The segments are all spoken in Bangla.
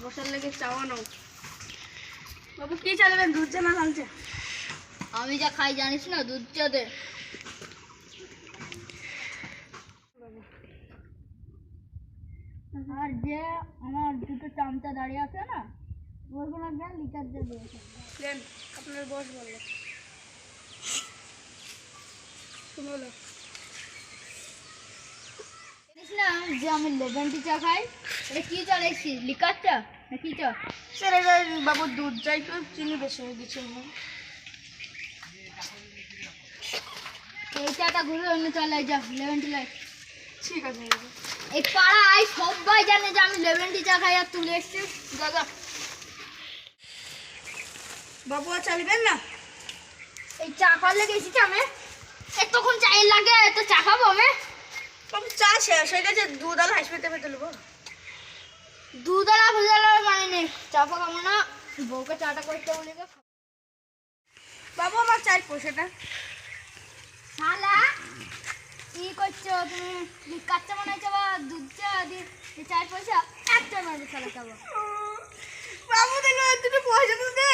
বসার লেগে চাওয়া নাও বাবু। কি চালাবেন? দুধ চা না লাল চা? আমি যা খাই জানিস না, দুধ চা দে। আর যে আমার দুটো চামচা দাঁড়িয়ে আছে না, ওইগুলো জ্ঞান লিটার দিয়ে দিয়েছে। আপনার বস বললো শুনলো না যে আমি লেমন টি চা খাই। এটা কি চা লেখছিস? লিকার চা না কি চা? স্যার এটা বাবু দুধ চা একটু চিনি বেশি হয়ে গেছে। এই চাটা ঘুরে অন্য চা লাই, যা লেমন টি লাই। ঠিক আছে। এই পাড়ায় সবাই জানে যে আমি লেমন টি চা খাই, আর তুলে এসছিস। দাদা বাবু আর চালিবেন না? এই চা খাওয়ার গেছি আমি, এতক্ষণ চায়ের লাগে তো চা খাবো আমি? বাবু চা শেষ হয়ে গেছে, দুধ আর হাঁস পেতে পেতে নেবো। দুধ আর ভেজালের মানে নেই, চা খাবো না। বউকে চাটা করতে বলি গে। বাবু আমার চায়ের পয়সাটা। শালা কি করছো তুমি? লিকার চা বানাইছো বা দুধ চা দিয়ে চায়ের পয়সা একটা মারবে শালা খাবো। বাবু দেখো দুটো পয়সা তো দে।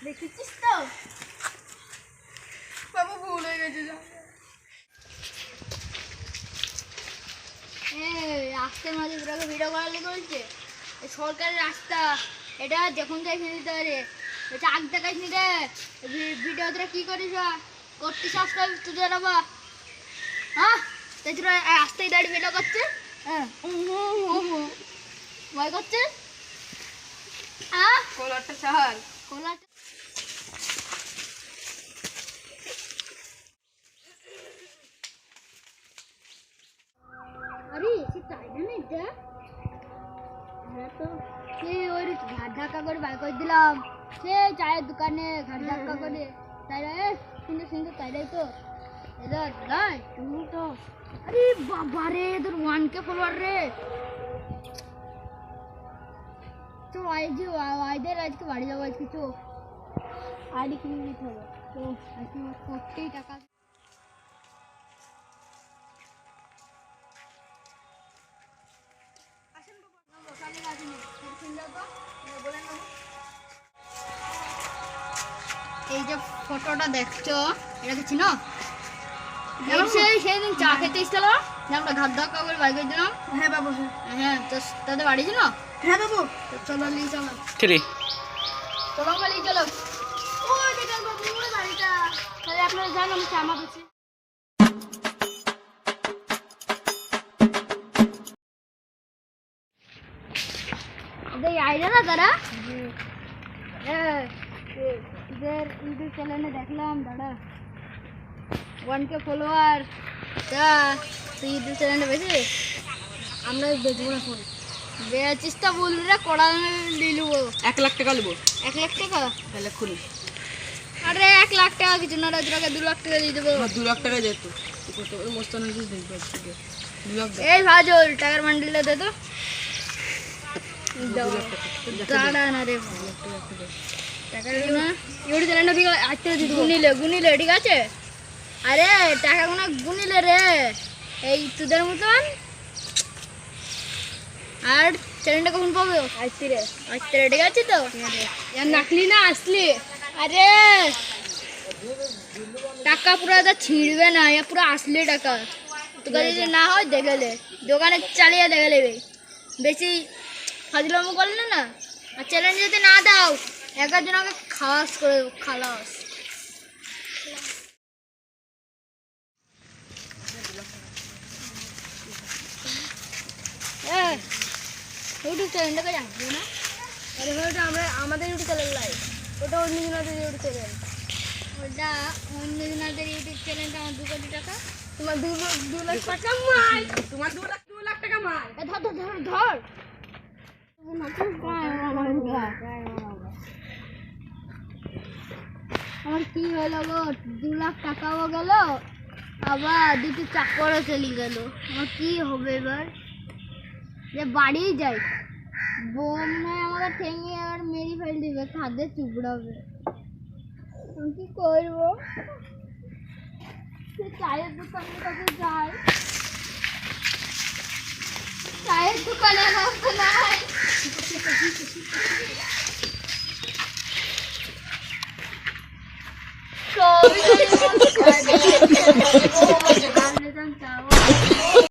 দেখেছিস তো বাবু ভুল হয়ে গেছে। রাস্তার মাঝে পুরাকে ভিডিও করার লেগে বলছে সরকারের রাস্তা, এটা যখন যাই ফেলে দিতে পারে। এটা আগ দেখাইস নি রে, ভিডিও তোরা কি করিস করতে সাবস্ক্রাইব তোদের আবার। হ্যাঁ তাই তোরা রাস্তায় দাঁড়িয়ে ভিডিও করছে, হ্যাঁ ভয় করছে। হ্যাঁ কলারটা চাল কোলা আরে সে চাইনা না এটা। হ্যাঁ তো সে ওই ঘাট ধাক্কা করে বাই করে দিলাম, সে চায়ের দোকানে ঘাট ধাক্কা করে। তাই রে সুন্দর সুন্দর তাইরাই তো এদের নাই তুমি তো। আরে বাবা রে, এদের 1K ফলোয়ার রে। তো আইদের আজকে বাড়ি যাবো, আজকে তো আইডি কিনে নিতে হবে। তো আজকে কোটি টাকা এই যে ফটোটা দেখছো, এটা কি চিনো? সেদিন চা খেতে এসেছিল, আমরা ঘাট ধাক্কা করে বাইক দিলাম। হ্যাঁ বাবু। হ্যাঁ তো তাদের বাড়ি ছিল। হ্যাঁ বাবু। চলো নিয়ে চলো, ঠিক চলো আমরা নিয়ে চলো। ওই দেখেন বাবু ওই বাড়িটা, তাহলে আপনারা জান আমি চা মাখাচ্ছি। আইডিয়া না তারা ইদের ইউটিউব চ্যানেলে দেখলাম দাদা 1K ফলোয়ার, তা তুই ইউটিউব চ্যানেলে বেশি আমরা বেচবো না ফোন। বেচিস তো বল রে, কড়া নিয়ে নেবো। 1 লাখ টাকা নেবো। 1 লাখ টাকা? তাহলে খুলি। আরে 1 লাখ টাকা কিছু না, রাজরাকে 2 লাখ টাকা দিয়ে দেবো। 2 লাখ টাকা যেত কত মস্তান হয়েছিস দেখবো। 2 লাখ এই ভাজল টাকার বান্ডিলটা দে তো। দাঁড়া না রে টাকা না ইউটিউব চ্যানেলটা দিকে আজকে গুনিলে ঠিক আছে। আরে টাকাগুলো গুনিলে রে এই তোদের মতন। আর চ্যানেলটা কখন পাবে? আসছি রে ঠিক আছে তো। নাকলি না আসলি? আরে টাকা পুরো ছিঁড়বে না, পুরো আসলি টাকা। তোকে যদি না হয় দেখে দোকানে চালিয়ে দেখে নেবে, বেশি ফাজলামো করলে না। আর চ্যালেঞ্জ যদি না দাও একজন আমাকে খালাস করে দেবো, খালাস। ইউটিউব চ্যানেলটাকে জানবো না? আরে ওটা আমরা আমাদের ইউটিউব চ্যানেল লাই, ওটা অন্যজনের ইউটিউব চ্যানেল। ওটা অন্যজনের ইউটিউব চ্যানেলটা আমার 2 কোটি টাকা। তোমার 2 লাখ টাকা মাল। তোমার 2 লাখ টাকা মাল। ধর ধর ধর ধর আমার কি হলো গো? 2 লাখ টাকাও গেল, আবার 2টি চাকরও চলে গেল। আমার কি হবে এবার? যে বাড়ি যাই, বোম নয় আমাকে ঠেঙে আর মেরে ফেল দিবে, খাদে চুপড়াবে। আমি কি করবো? সে চায়ের দোকানে কবে যায়? চায়ের দোকানে রাস্তা নাই। সবই